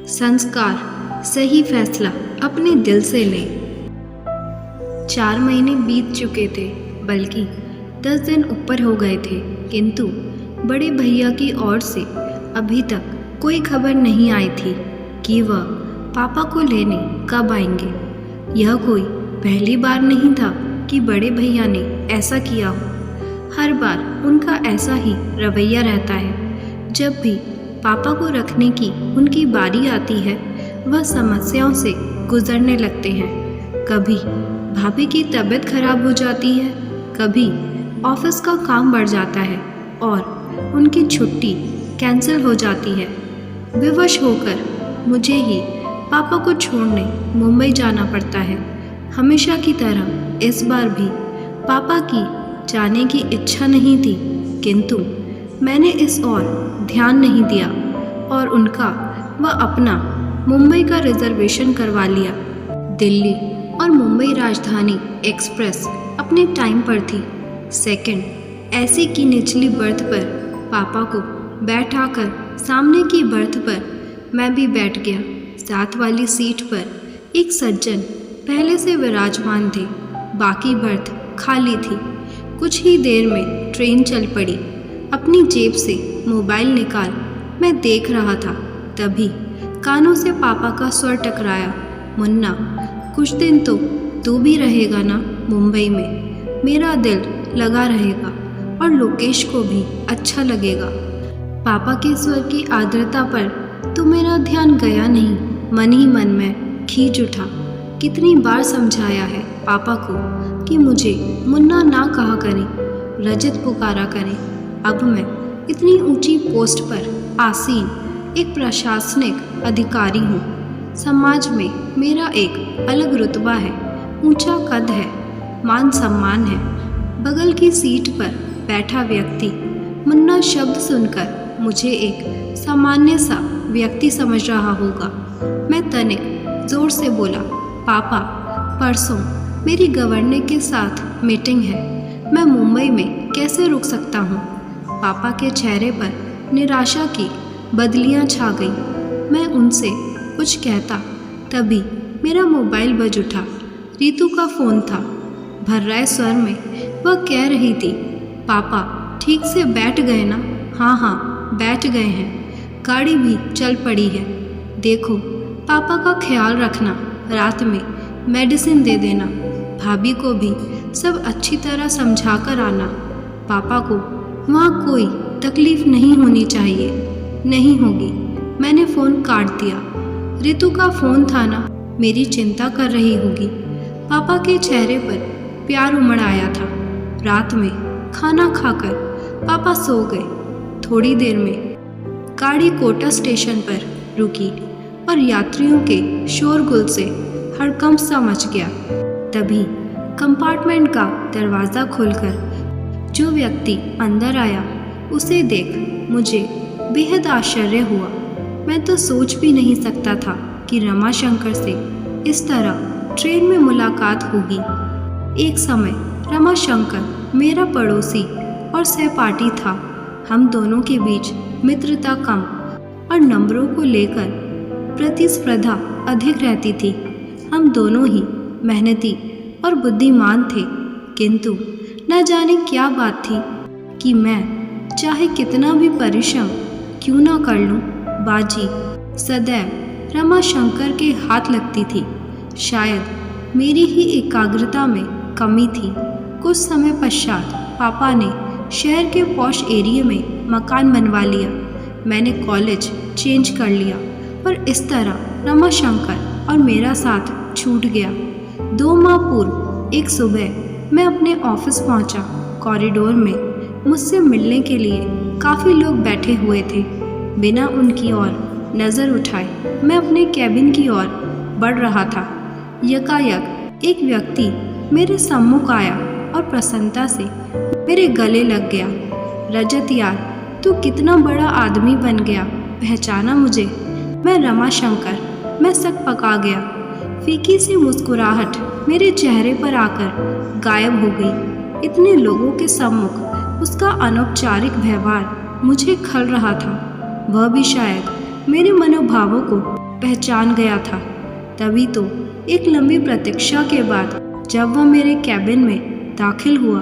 संस्कार, सही फैसला अपने दिल से लें। 4 महीने बीत चुके थे, बल्कि 10 दिन ऊपर हो गए थे, किंतु बड़े भैया की ओर से अभी तक कोई खबर नहीं आई थी कि वह पापा को लेने कब आएंगे। यह कोई पहली बार नहीं था कि बड़े भैया ने ऐसा किया हो। हर बार उनका ऐसा ही रवैया रहता है। जब भी पापा को रखने की उनकी बारी आती है, वह समस्याओं से गुजरने लगते हैं। कभी भाभी की तबीयत खराब हो जाती है, कभी ऑफिस का काम बढ़ जाता है और उनकी छुट्टी कैंसिल हो जाती है। विवश होकर मुझे ही पापा को छोड़ने मुंबई जाना पड़ता है। हमेशा की तरह इस बार भी पापा की जाने की इच्छा नहीं थी, किंतु मैंने इस ओर ध्यान नहीं दिया और उनका व अपना मुंबई का रिजर्वेशन करवा लिया। दिल्ली और मुंबई राजधानी एक्सप्रेस अपने टाइम पर थी। सेकंड एसी की निचली बर्थ पर पापा को बैठाकर सामने की बर्थ पर मैं भी बैठ गया। साथ वाली सीट पर एक सज्जन पहले से विराजमान थे, बाकी बर्थ खाली थी। कुछ ही देर में ट्रेन चल पड़ी। अपनी जेब से मोबाइल निकाल मैं देख रहा था, तभी कानों से पापा का स्वर टकराया, मुन्ना कुछ दिन तो तू भी रहेगा ना मुंबई में, मेरा दिल लगा रहेगा और लोकेश को भी अच्छा लगेगा। पापा के स्वर की आर्द्रता पर तो मेरा ध्यान गया नहीं, मन ही मन में खींच उठा। कितनी बार समझाया है पापा को कि मुझे मुन्ना ना कहा करें, रजत पुकारा करें। अब मैं इतनी ऊंची पोस्ट पर आसीन एक प्रशासनिक अधिकारी हूँ। समाज में मेरा एक अलग रुतबा है, ऊंचा कद है, मान सम्मान है। बगल की सीट पर बैठा व्यक्ति मुन्ना शब्द सुनकर मुझे एक सामान्य सा व्यक्ति समझ रहा होगा। मैं तनिक जोर से बोला, पापा परसों मेरी गवर्नर के साथ मीटिंग है, मैं मुंबई में कैसे रुक सकता हूँ। पापा के चेहरे पर निराशा की बदलियाँ छा गई। मैं उनसे कुछ कहता, तभी मेरा मोबाइल बज उठा। रीतू का फ़ोन था। भर्राए स्वर में वह कह रही थी, पापा ठीक से बैठ गए ना? हाँ हाँ बैठ गए हैं, गाड़ी भी चल पड़ी है। देखो पापा का ख्याल रखना, रात में मेडिसिन दे देना, भाभी को भी सब अच्छी तरह समझा कर आना। पापा को वहाँ कोई तकलीफ़ नहीं होनी चाहिए। नहीं होगी। मैंने फ़ोन काट दिया। ऋतु का फ़ोन था ना, मेरी चिंता कर रही होगी। पापा के चेहरे पर प्यार उमड़ आया था। रात में खाना खाकर पापा सो गए। थोड़ी देर में गाड़ी कोटा स्टेशन पर रुकी और यात्रियों के शोरगुल से हड़कंप सा मच गया। तभी कंपार्टमेंट का दरवाज़ा खोलकर जो व्यक्ति अंदर आया, उसे देख मुझे बेहद आश्चर्य हुआ। मैं तो सोच भी नहीं सकता था कि रमाशंकर से इस तरह ट्रेन में मुलाकात होगी। एक समय रमाशंकर मेरा पड़ोसी और सहपाठी था। हम दोनों के बीच मित्रता कम और नंबरों को लेकर प्रतिस्पर्धा अधिक रहती थी। हम दोनों ही मेहनती और बुद्धिमान थे, किंतु न जाने क्या बात थी कि मैं चाहे कितना भी परिश्रम क्यों ना कर लूं, बाजी सदैव रमाशंकर के हाथ लगती थी। शायद मेरी ही एकाग्रता में कमी थी। कुछ समय पश्चात पापा ने शहर के पॉश एरिया में मकान बनवा लिया। मैंने कॉलेज चेंज कर लिया और इस तरह रमाशंकर और मेरा साथ छूट गया। 2 माह पूर्व एक सुबह मैं अपने ऑफिस पहुंचा। कॉरिडोर में मुझसे मिलने के लिए काफ़ी लोग बैठे हुए थे। बिना उनकी ओर नज़र उठाए मैं अपने कैबिन की ओर बढ़ रहा था। यकायक एक व्यक्ति मेरे सम्मुख आया और प्रसन्नता से मेरे गले लग गया। रजत यार, तू कितना बड़ा आदमी बन गया, पहचाना मुझे? मैं रमाशंकर। मैं सक पका गया। फीकी सी मुस्कुराहट मेरे चेहरे पर आकर गायब हो गई। इतने लोगों के सम्मुख उसका अनौपचारिक व्यवहार मुझे खल रहा था। वह भी शायद मेरे मनोभावों को पहचान गया था। तभी तो एक लंबी प्रतीक्षा के बाद जब वह मेरे कैबिन में दाखिल हुआ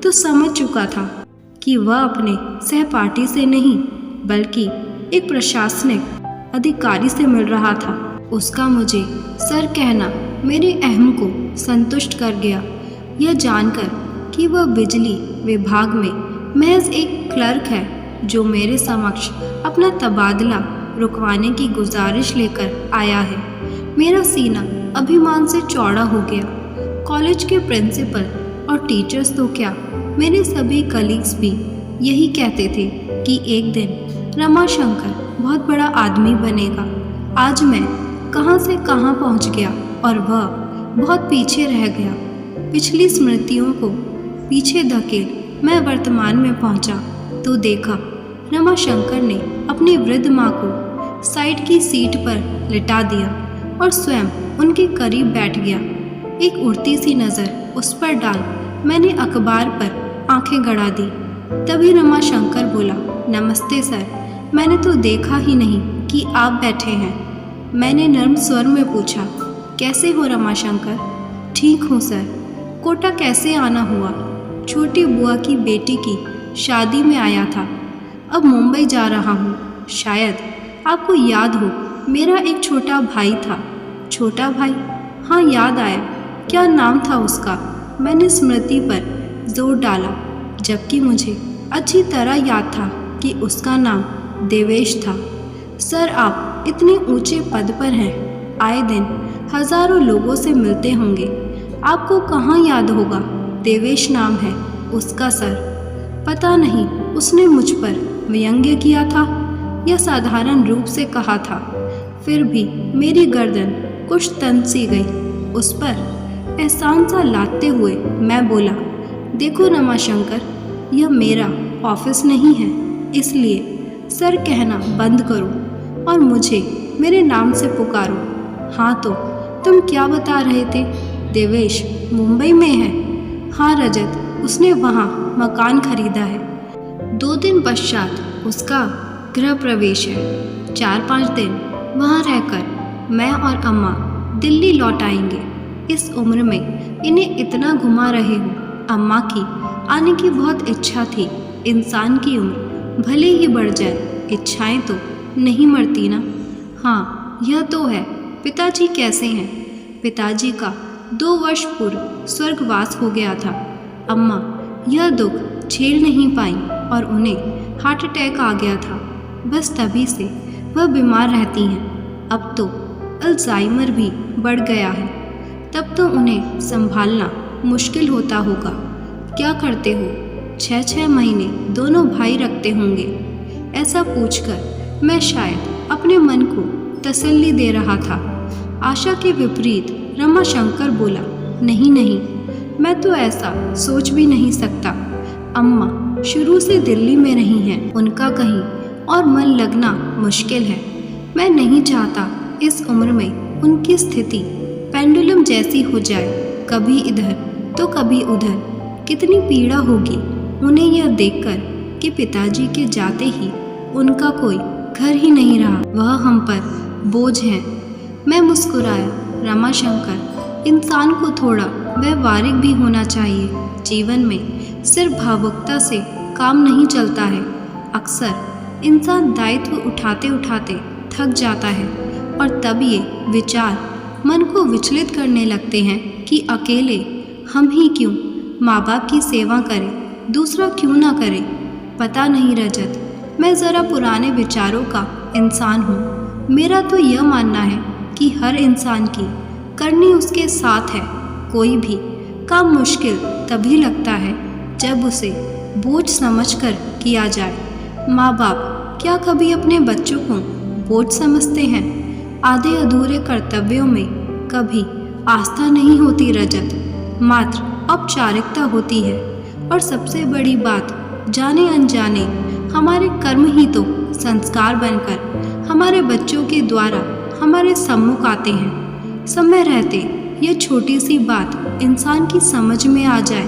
तो समझ चुका था कि वह अपने सहपाठी से नहीं बल्कि एक प्रशासनिक अधिकारी से मिल रहा था। उसका मुझे सर कहना मेरे अहम को संतुष्ट कर गया। यह जानकर कि वह बिजली विभाग में महज एक क्लर्क है जो मेरे समक्ष अपना तबादला रुकवाने की गुजारिश लेकर आया है, मेरा सीना अभिमान से चौड़ा हो गया। कॉलेज के प्रिंसिपल और टीचर्स तो क्या, मेरे सभी कलीग्स भी यही कहते थे कि एक दिन रमाशंकर बहुत बड़ा आदमी बनेगा। आज मैं कहाँ से कहाँ पहुँच गया और वह बहुत पीछे रह गया। पिछली स्मृतियों को पीछे धकेल मैं वर्तमान में पहुँचा तो देखा रमाशंकर ने अपनी वृद्ध माँ को साइड की सीट पर लिटा दिया और स्वयं उनके करीब बैठ गया। एक उड़ती सी नज़र उस पर डाल मैंने अखबार पर आंखें गड़ा दी। तभी रमाशंकर बोला, नमस्ते सर, मैंने तो देखा ही नहीं कि आप बैठे हैं। मैंने नर्म स्वर में पूछा, कैसे हो रमाशंकर? ठीक हूँ सर। कोटा कैसे आना हुआ? छोटी बुआ की बेटी की शादी में आया था, अब मुंबई जा रहा हूँ। शायद आपको याद हो मेरा एक छोटा भाई था। छोटा भाई? हाँ याद आया, क्या नाम था उसका? मैंने स्मृति पर जोर डाला, जबकि मुझे अच्छी तरह याद था कि उसका नाम देवेश था। सर आप इतने ऊंचे पद पर हैं, आए दिन हजारों लोगों से मिलते होंगे, आपको कहाँ याद होगा? देवेश नाम है उसका सर। पता नहीं उसने मुझ पर व्यंग्य किया था या साधारण रूप से कहा था, फिर भी मेरी गर्दन कुछ तन सी गई। उस पर एहसान सा लादते हुए मैं बोला, देखो रमाशंकर, यह मेरा ऑफिस नहीं है, इसलिए सर कहना बंद करो और मुझे मेरे नाम से पुकारो। हाँ तो तुम क्या बता रहे थे? देवेश मुंबई में है? हाँ रजत, उसने वहाँ मकान खरीदा है। 2 दिन पश्चात उसका गृह प्रवेश है। 4-5 दिन वहाँ रहकर मैं और अम्मा दिल्ली लौट आएंगे। इस उम्र में इन्हें इतना घुमा रहे हो। अम्मा की आने की बहुत इच्छा थी। इंसान की उम्र भले ही बढ़ जाए, इच्छाएं तो नहीं मरती ना। हाँ यह तो है। पिताजी कैसे हैं? पिताजी का 2 वर्ष पूर्व स्वर्गवास हो गया था। अम्मा यह दुख झेल नहीं पाई और उन्हें हार्ट अटैक आ गया था। बस तभी से वह बीमार रहती हैं। अब तो अल्जाइमर भी बढ़ गया है, तब तो उन्हें संभालना मुश्किल होता होगा। क्या करते हो? 6-6 महीने दोनों भाई रखते होंगे। ऐसा पूछकर मैं शायद अपने मन को तसल्ली दे रहा था। आशा के विपरीत रमाशंकर बोला, नहीं नहीं, मैं तो ऐसा सोच भी नहीं सकता। अम्मा शुरू से दिल्ली में रही हैं, उनका कहीं और मन लगना मुश्किल है। मैं नहीं चाहता इस उम्र में उनकी स्थिति पेंडुलम जैसी हो जाए, कभी इधर तो कभी उधर। कितनी पीड़ा होगी उन्हें यह देखकर कि पिताजी के जाते ही उनका कोई घर ही नहीं रहा, वह हम पर बोझ हैं। मैं मुस्कुराया, रमाशंकर, इंसान को थोड़ा व्यवहारिक भी होना चाहिए। जीवन में सिर्फ भावुकता से काम नहीं चलता है। अक्सर इंसान दायित्व उठाते उठाते थक जाता है और तब ये विचार मन को विचलित करने लगते हैं कि अकेले हम ही क्यों माँ बाप की सेवा करें, दूसरा क्यों ना करे। पता नहीं रजत, मैं ज़रा पुराने विचारों का इंसान हूँ। मेरा तो यह मानना है कि हर इंसान की करनी उसके साथ है। कोई भी काम मुश्किल तभी लगता है जब उसे बोझ समझकर किया जाए। माँ बाप क्या कभी अपने बच्चों को बोझ समझते हैं? आधे अधूरे कर्तव्यों में कभी आस्था नहीं होती रजत, मात्र औपचारिकता होती है। और सबसे बड़ी बात, जाने अनजाने हमारे कर्म ही तो संस्कार बनकर हमारे बच्चों के द्वारा हमारे सम्मुख आते हैं। समय रहते यह छोटी सी बात इंसान की समझ में आ जाए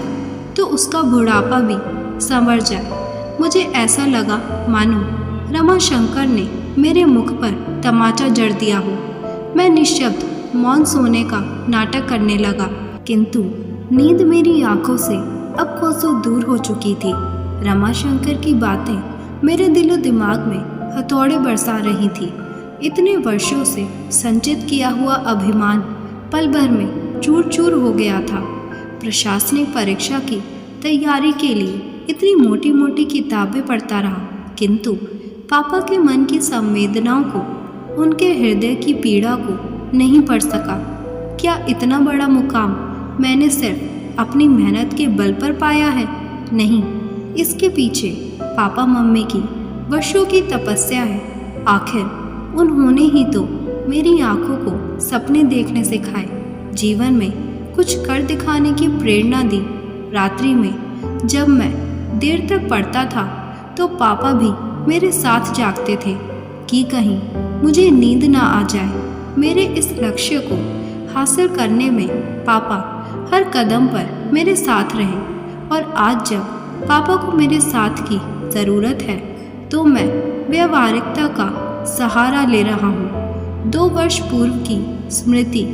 तो उसका बुढ़ापा भी संवर जाए। मुझे ऐसा लगा मानो रमाशंकर ने मेरे मुख पर तमाचा जड़ दिया हो। मैं निश्शब्द मौन सोने का नाटक करने लगा, किंतु नींद मेरी आंखों से अब कोसों दूर हो चुकी थी। रमाशंकर की बातें मेरे दिलो दिमाग में हथौड़े बरसा रही थी। इतने वर्षों से संचित किया हुआ अभिमान पल भर में चूर चूर हो गया था। प्रशासनिक परीक्षा की तैयारी के लिए इतनी मोटी मोटी किताबें पढ़ता रहा, किंतु पापा के मन की संवेदनाओं को, उनके हृदय की पीड़ा को नहीं पढ़ सका। क्या इतना बड़ा मुकाम मैंने सिर्फ अपनी मेहनत के बल पर पाया है? नहीं, इसके पीछे पापा मम्मी की वर्षों की तपस्या है। आखिर उन्होंने ही तो मेरी आंखों को सपने देखने सिखाए, जीवन में कुछ कर दिखाने की प्रेरणा दी। रात्रि में जब मैं देर तक पढ़ता था तो पापा भी मेरे साथ जागते थे कि कहीं मुझे नींद ना आ जाए। मेरे इस लक्ष्य को हासिल करने में पापा हर कदम पर मेरे साथ रहे, और आज जब पापा को मेरे साथ की ज़रूरत है तो मैं व्यावहारिकता का सहारा ले रहा हूँ। 2 वर्ष पूर्व की स्मृति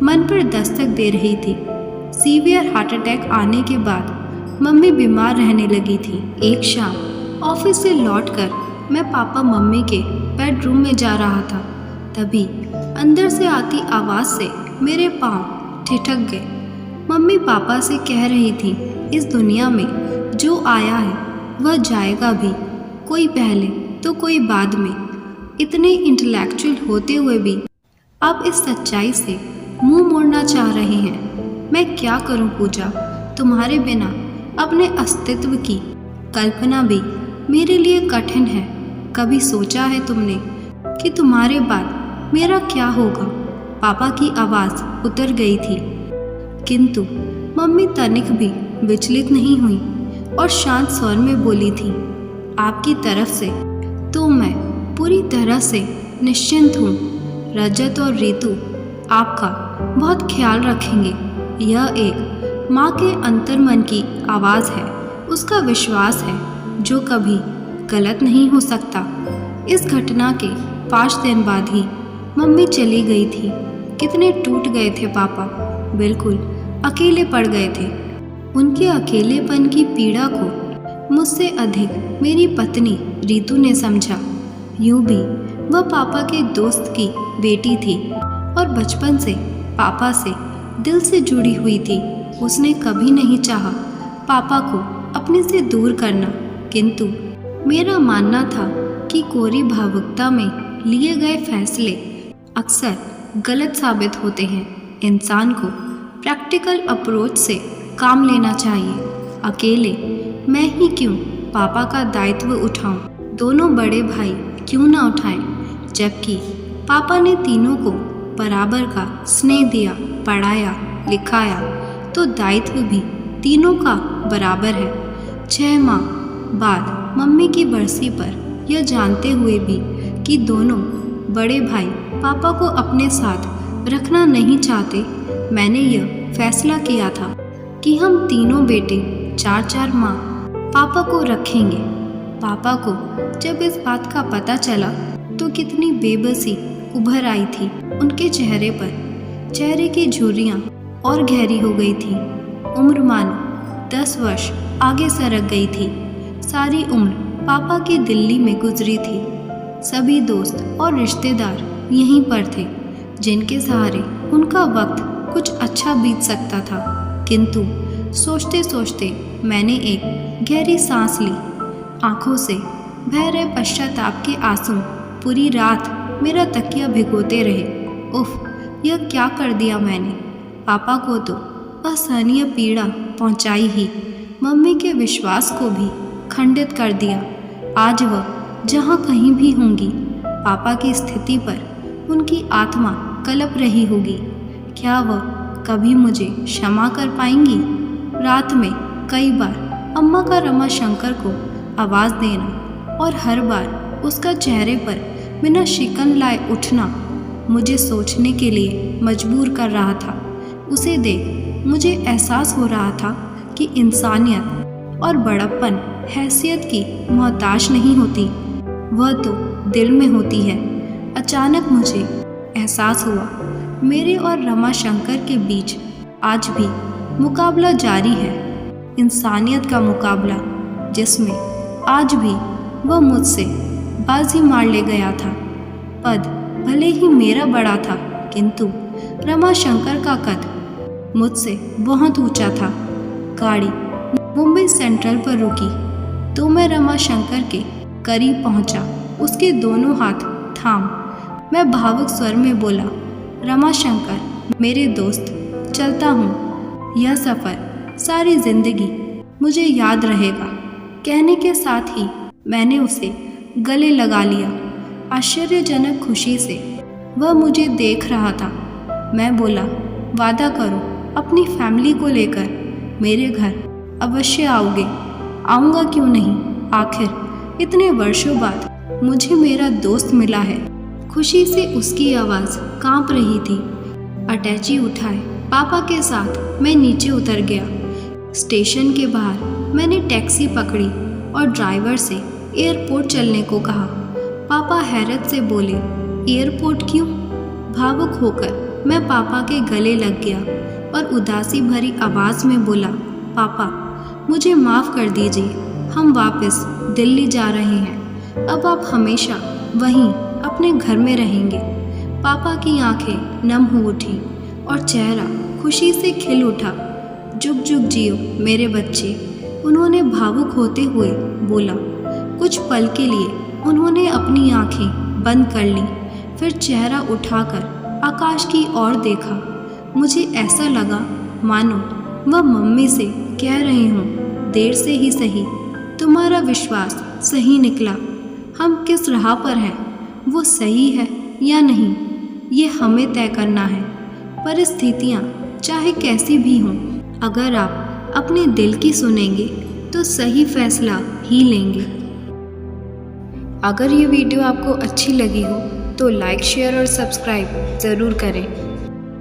मन पर दस्तक दे रही थी। सीवियर हार्ट अटैक आने के बाद मम्मी बीमार रहने लगी थी। एक शाम ऑफिस से लौटकर मैं पापा मम्मी के बेडरूम में जा रहा था, तभी अंदर से आती आवाज़ से मेरे पाँव ठिठक गए। मम्मी पापा से कह रही थी, इस दुनिया में जो आया है वह जाएगा भी, कोई पहले तो कोई बाद में। इतने इंटेलेक्चुअल होते हुए भी आप इस सच्चाई से मुंह मोड़ना चाह रहे हैं। मैं क्या करूं पूजा, तुम्हारे बिना अपने अस्तित्व की कल्पना भी मेरे लिए कठिन है। कभी सोचा है तुमने कि तुम्हारे बाद मेरा क्या होगा? पापा की आवाज़ उतर गई थी, किंतु मम्मी तनिक भी विचलित नहीं हुई और शांत स्वर में बोली थी, आपकी तरफ से तो मैं पूरी तरह से निश्चिंत हूँ। रजत और रीतु आपका बहुत ख्याल रखेंगे। यह एक माँ के अंतर्मन की आवाज़ है, उसका विश्वास है जो कभी गलत नहीं हो सकता। इस घटना के 5 दिन बाद ही मम्मी चली गई थी। कितने टूट गए थे पापा, बिल्कुल अकेले पड़ गए थे। उनके अकेलेपन की पीड़ा को मुझसे अधिक मेरी पत्नी रीतु ने समझा। यूँ भी वह पापा के दोस्त की बेटी थी और बचपन से पापा से दिल से जुड़ी हुई थी। उसने कभी नहीं चाहा पापा को अपने से दूर करना, किंतु मेरा मानना था कि कोरी भावुकता में लिए गए फैसले अक्सर गलत साबित होते हैं। इंसान को प्रैक्टिकल अप्रोच से काम लेना चाहिए। अकेले मैं ही क्यों पापा का दायित्व उठाऊं? दोनों बड़े भाई क्यों ना उठाएं? जबकि पापा ने तीनों को बराबर का स्नेह दिया, पढ़ाया, लिखाया, तो दायित्व भी तीनों का बराबर है। 6 माह बाद मम्मी की बरसी पर यह जानते हुए भी कि दोनों बड़े भाई पापा को अपने साथ रखना नहीं चाहते, मैंने यह फैसला किया था कि हम तीनों बेटे 4-4 माह पापा को रखेंगे। पापा को जब इस बात का पता चला तो कितनी बेबसी उभर आई थी उनके चेहरे पर। चेहरे की झुर्रियाँ और गहरी हो गई थी। उम्र मानो 10 वर्ष आगे सरक गई थी। सारी उम्र पापा की दिल्ली में गुजरी थी। सभी दोस्त और रिश्तेदार यहीं पर थे जिनके सहारे उनका वक्त कुछ अच्छा बीत सकता था। किंतु सोचते सोचते मैंने एक गहरी सांस ली। आंखों से बह रहे पश्चाताप के आंसू पूरी रात मेरा तकिया भिगोते रहे। उफ, यह क्या कर दिया मैंने? पापा को तो असहनीय पीड़ा पहुंचाई ही, मम्मी के विश्वास को भी खंडित कर दिया। आज वह जहाँ कहीं भी होंगी, पापा की स्थिति पर उनकी आत्मा कलप रही होगी। क्या वह कभी मुझे क्षमा कर पाएंगी? रात में कई बार अम्मा का रमाशंकर को आवाज़ देना और हर बार उसका चेहरे पर बिना शिकन लाए उठना मुझे सोचने के लिए मजबूर कर रहा था। उसे देख मुझे एहसास हो रहा था कि इंसानियत और बड़प्पन हैसियत की मोहताज नहीं होती। वह तो दिल में होती है। अचानक मुझे एहसास हुआ मेरे और रमाशंकर के बीच आज भी मुकाबला जारी है, इंसानियत का मुकाबला, जिसमें आज भी वह मुझसे बाजी मार ले गया था। पद भले ही मेरा बड़ा था, किंतु रमाशंकर का कद मुझसे बहुत ऊंचा था। गाड़ी मुंबई सेंट्रल पर रुकी तो मैं रमाशंकर के करीब पहुंचा। उसके दोनों हाथ थाम मैं भावुक स्वर में बोला, रमाशंकर मेरे दोस्त, चलता हूँ। यह सफ़र सारी जिंदगी मुझे याद रहेगा। कहने के साथ ही मैंने उसे गले लगा लिया। आश्चर्यजनक खुशी से वह मुझे देख रहा था। मैं बोला, वादा करो अपनी फैमिली को लेकर मेरे घर अवश्य आओगे। आऊँगा क्यों नहीं, आखिर इतने वर्षों बाद मुझे मेरा दोस्त मिला है। खुशी से उसकी आवाज़ कांप रही थी। अटैची उठाए पापा के साथ मैं नीचे उतर गया। स्टेशन के बाहर मैंने टैक्सी पकड़ी और ड्राइवर से एयरपोर्ट चलने को कहा। पापा हैरत से बोले, एयरपोर्ट क्यों? भावुक होकर मैं पापा के गले लग गया और उदासी भरी आवाज़ में बोला, पापा मुझे माफ़ कर दीजिए, हम वापस दिल्ली जा रहे हैं। अब आप हमेशा वहीं अपने घर में रहेंगे। पापा की आंखें नम हो उठी और चेहरा खुशी से खिल उठा। जुग जुग जियो मेरे बच्चे, उन्होंने भावुक होते हुए बोला। कुछ पल के लिए उन्होंने अपनी आंखें बंद कर ली, फिर चेहरा उठाकर आकाश की ओर देखा। मुझे ऐसा लगा मानो वह मम्मी से कह रहे हों, देर से ही सही, तुम्हारा विश्वास सही निकला। हम किस राह पर हैं, वो सही है या नहीं, ये हमें तय करना है। परिस्थितियाँ चाहे कैसी भी हों, अगर आप अपने दिल की सुनेंगे तो सही फैसला ही लेंगे। अगर ये वीडियो आपको अच्छी लगी हो तो लाइक, शेयर और सब्सक्राइब ज़रूर करें।